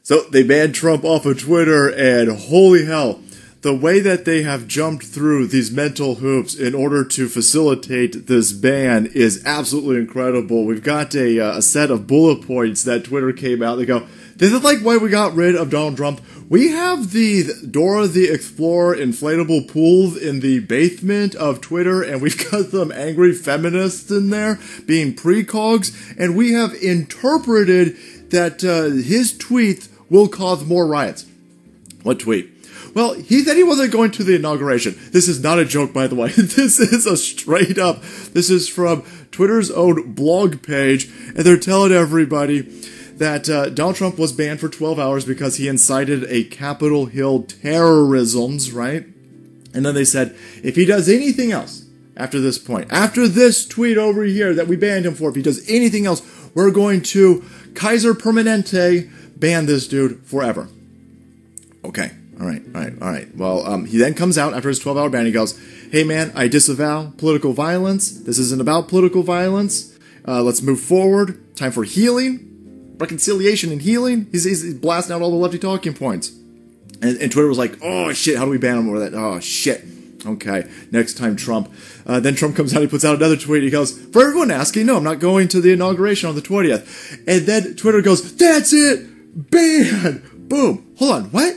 So they banned Trump off of Twitter, and holy hell, the way that they have jumped through these mental hoops in order to facilitate this ban is absolutely incredible. We've got a set of bullet points that Twitter came out. They go, this is like why we got rid of Donald Trump. We have the Dora the Explorer inflatable pools in the basement of Twitter, and we've got some angry feminists in there being precogs, and we have interpreted that his tweets will cause more riots. What tweet? Well, he said he wasn't going to the inauguration. This is not a joke, by the way. This is a straight up, this is from Twitter's own blog page, and they're telling everybody that Donald Trump was banned for 12 hours because he incited a Capitol Hill terrorisms, right? And then they said, if he does anything else after this point, after this tweet over here that we banned him for, if he does anything else, we're going to Kaiser Permanente ban this dude forever. Okay, all right. Well, he then comes out after his 12-hour ban. He goes, hey man, I disavow political violence. This isn't about political violence. Let's move forward. Time for healing. Reconciliation and healing. He's blasting out all the lefty talking points. And Twitter was like, oh shit, how do we ban him over that? Oh shit. Okay, next time Trump. Then Trump comes out, he puts out another tweet. He goes, for everyone asking, no, I'm not going to the inauguration on the 20th. And then Twitter goes, that's it, ban. Boom. Hold on, what?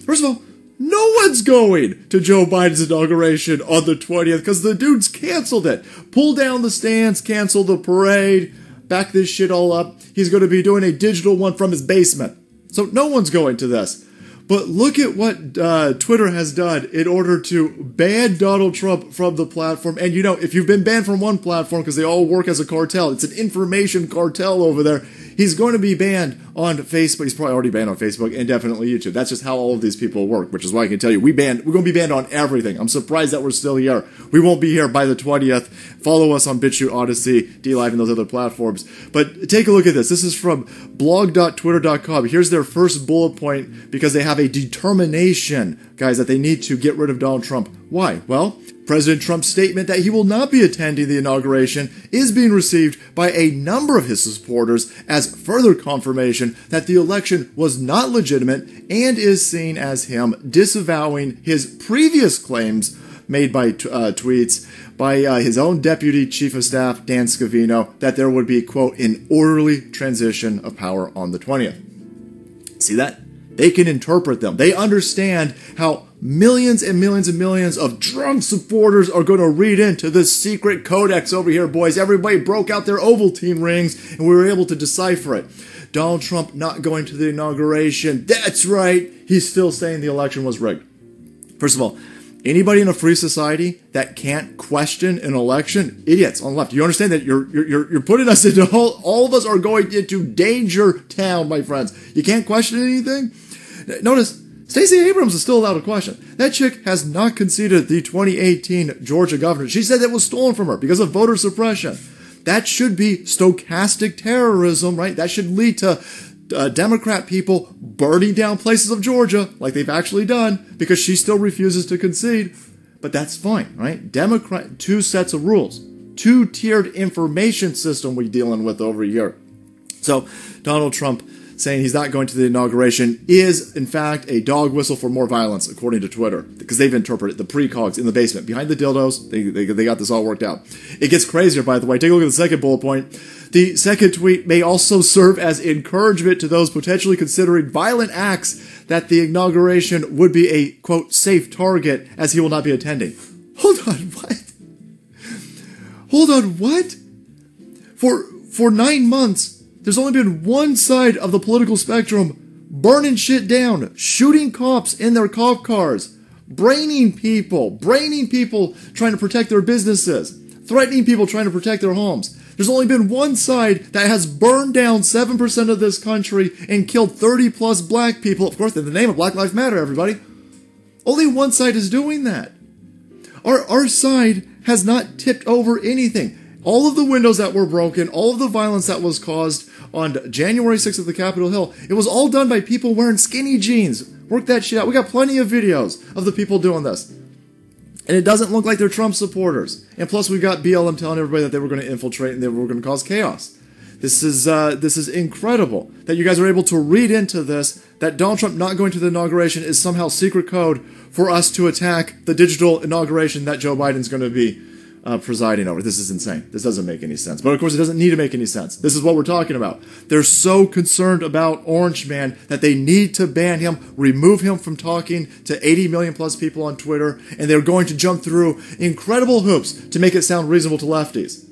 First of all, no one's going to Joe Biden's inauguration on the 20th because the dude's canceled it. Pull down the stands, cancel the parade, back this shit all up. He's going to be doing a digital one from his basement. So no one's going to this. But look at what Twitter has done in order to ban Donald Trump from the platform. And you know, if you've been banned from one platform because they all work as a cartel, it's an information cartel over there, he's going to be banned on Facebook. He's probably already banned on Facebook and definitely YouTube. That's just how all of these people work, which is why I can tell you, we're going to be banned on everything. I'm surprised that we're still here. We won't be here by the 20th. Follow us on BitChute, Odyssey, DLive, and those other platforms. But take a look at this. This is from blog.twitter.com. Here's their first bullet point because they have a determination, guys, that they need to get rid of Donald Trump. Why? Well, President Trump's statement that he will not be attending the inauguration is being received by a number of his supporters as further confirmation that the election was not legitimate and is seen as him disavowing his previous claims made by tweets by his own Deputy Chief of Staff, Dan Scavino, that there would be, quote, an orderly transition of power on the 20th. See that? They can interpret them. They understand how millions and millions and millions of Trump supporters are going to read into this secret codex over here, boys. Everybody broke out their Ovaltine rings, and we were able to decipher it. Donald Trump not going to the inauguration. That's right. He's still saying the election was rigged. First of all, anybody in a free society that can't question an election, idiots on the left. You understand that you're putting us into all of us are going into danger town, my friends. You can't question anything. Notice, Stacey Abrams is still allowed to question. That chick has not conceded the 2018 Georgia governor. She said it was stolen from her because of voter suppression. That should be stochastic terrorism, right? That should lead to Democrat people burning down places of Georgia, like they've actually done, because she still refuses to concede. But that's fine, right? Democrat, two sets of rules. Two-tiered information system we're dealing with over here. So, Donald Trump saying he's not going to the inauguration is, in fact, a dog whistle for more violence, according to Twitter, because they've interpreted the precogs in the basement, behind the dildos. They got this all worked out. It gets crazier, by the way. Take a look at the second bullet point. The second tweet may also serve as encouragement to those potentially considering violent acts that the inauguration would be a, quote, safe target, as he will not be attending. Hold on, what? Hold on, what? For 9 months, there's only been one side of the political spectrum burning shit down, shooting cops in their cop cars, braining people trying to protect their businesses, threatening people trying to protect their homes. There's only been one side that has burned down 7% of this country and killed 30-plus black people. Of course, in the name of Black Lives Matter, everybody. Only one side is doing that. Our side has not tipped over anything. All of the windows that were broken, all of the violence that was caused on January 6th at the Capitol Hill, it was all done by people wearing skinny jeans. Work that shit out. We got plenty of videos of the people doing this. And it doesn't look like they're Trump supporters. And plus, we got BLM telling everybody that they were going to infiltrate and they were going to cause chaos. This is incredible that you guys are able to read into this that Donald Trump not going to the inauguration is somehow secret code for us to attack the digital inauguration that Joe Biden's going to be presiding over. This is insane. This doesn't make any sense. But of course, it doesn't need to make any sense. This is what we're talking about. They're so concerned about Orange Man that they need to ban him, remove him from talking to 80 million plus people on Twitter, and they're going to jump through incredible hoops to make it sound reasonable to lefties.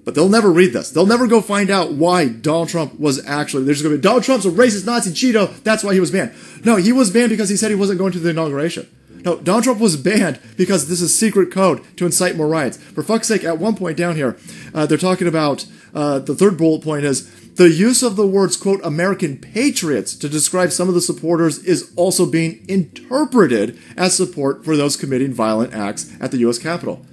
But they'll never read this. They'll never go find out why Donald Trump was actually... They're just going to be, Donald Trump's a racist Nazi Cheeto, that's why he was banned. No, he was banned because he said he wasn't going to the inauguration. No, Donald Trump was banned because this is secret code to incite more riots. For fuck's sake, at one point down here, they're talking about... the third bullet point is, the use of the words, quote, American patriots to describe some of the supporters is also being interpreted as support for those committing violent acts at the U.S. Capitol.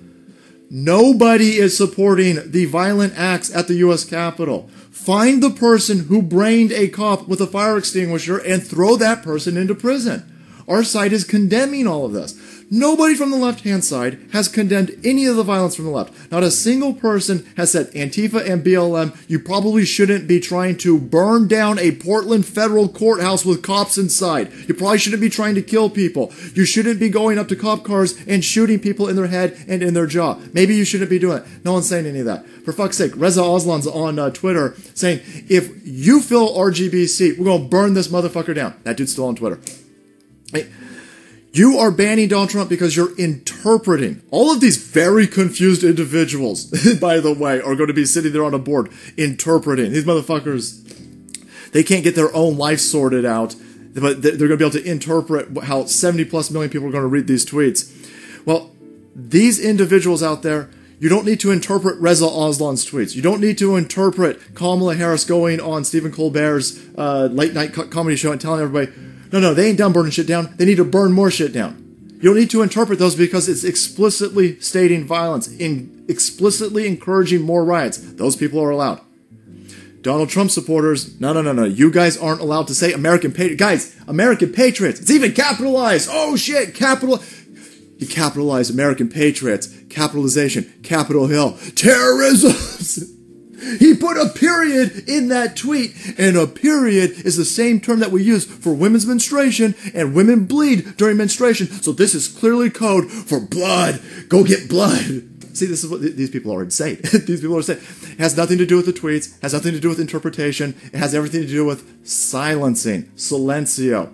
Nobody is supporting the violent acts at the U.S. Capitol. Find the person who brained a cop with a fire extinguisher and throw that person into prison. Our side is condemning all of this. Nobody from the left-hand side has condemned any of the violence from the left. Not a single person has said, Antifa and BLM, you probably shouldn't be trying to burn down a Portland federal courthouse with cops inside. You probably shouldn't be trying to kill people. You shouldn't be going up to cop cars and shooting people in their head and in their jaw. Maybe you shouldn't be doing it. No one's saying any of that. For fuck's sake, Reza Aslan's on Twitter saying, if you feel RGBC, we're going to burn this motherfucker down. That dude's still on Twitter. Hey, you are banning Donald Trump because you're interpreting. All of these very confused individuals, by the way, are going to be sitting there on a board interpreting. These motherfuckers, they can't get their own life sorted out, but they're going to be able to interpret how 70 plus million people are going to read these tweets. Well, these individuals out there, you don't need to interpret Reza Aslan's tweets. You don't need to interpret Kamala Harris going on Stephen Colbert's late night comedy show and telling everybody, no, they ain't done burning shit down. They need to burn more shit down. You don't need to interpret those because it's explicitly stating violence, explicitly encouraging more riots. Those people are allowed. Donald Trump supporters, no. You guys aren't allowed to say American patriots. Guys, American patriots. It's even capitalized. Oh shit, You capitalize American patriots. Capitalization. Capitol Hill. Terrorism. He put a period in that tweet, and a period is the same term that we use for women's menstruation, and women bleed during menstruation, so this is clearly code for blood. Go get blood. See, this is what these people are insane. These people are insane. It has nothing to do with the tweets, has nothing to do with interpretation, it has everything to do with silencing, silencio.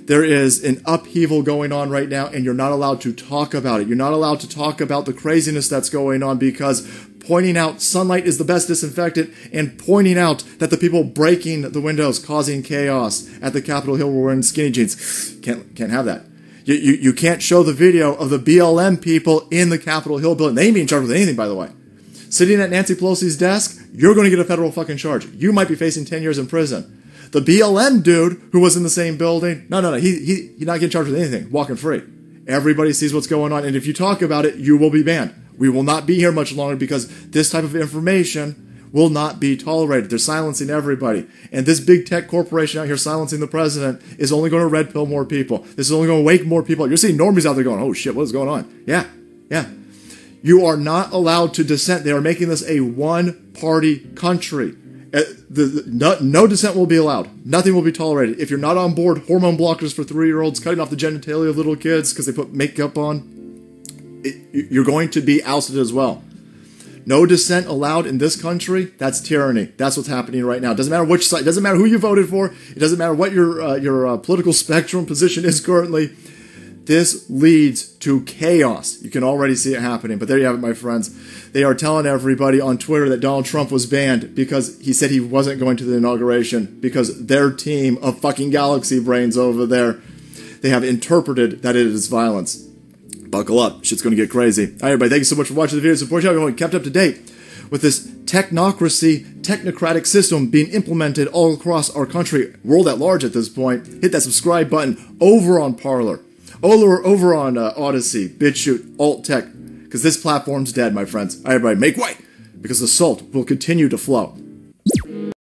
There is an upheaval going on right now, and you're not allowed to talk about it. You're not allowed to talk about the craziness that's going on because pointing out sunlight is the best disinfectant and pointing out that the people breaking the windows causing chaos at the Capitol Hill were wearing skinny jeans. Can't have that. You can't show the video of the BLM people in the Capitol Hill building. They ain't being charged with anything, by the way. Sitting at Nancy Pelosi's desk, you're going to get a federal fucking charge. You might be facing 10 years in prison. The BLM dude who was in the same building, no, he's not getting charged with anything, walking free. Everybody sees what's going on, and if you talk about it, you will be banned. We will not be here much longer because this type of information will not be tolerated. They're silencing everybody. And this big tech corporation out here silencing the president is only going to red pill more people. This is only going to wake more people up. You're seeing normies out there going, oh shit, what is going on? Yeah. You are not allowed to dissent. They are making this a one-party country. No dissent will be allowed. Nothing will be tolerated. If you're not on board hormone blockers for 3-year-olds, cutting off the genitalia of little kids because they put makeup on, you're going to be ousted as well. No dissent allowed in this country. That's tyranny. That's what's happening right now. It doesn't matter which side. It doesn't matter who you voted for. It doesn't matter what your political spectrum position is currently. This leads to chaos. You can already see it happening. But there you have it, my friends. They are telling everybody on Twitter that Donald Trump was banned because he said he wasn't going to the inauguration because their team of fucking galaxy brains over there, they have interpreted that it is violence. Buckle up. Shit's going to get crazy. All right, everybody. Thank you so much for watching the video. Support you. Everyone kept up to date with this technocratic system being implemented all across our country, world at large at this point. Hit that subscribe button over on Parler, over on Odyssey, BitChute, Alt Tech, because this platform's dead, my friends. All right, everybody. Make way, because the salt will continue to flow.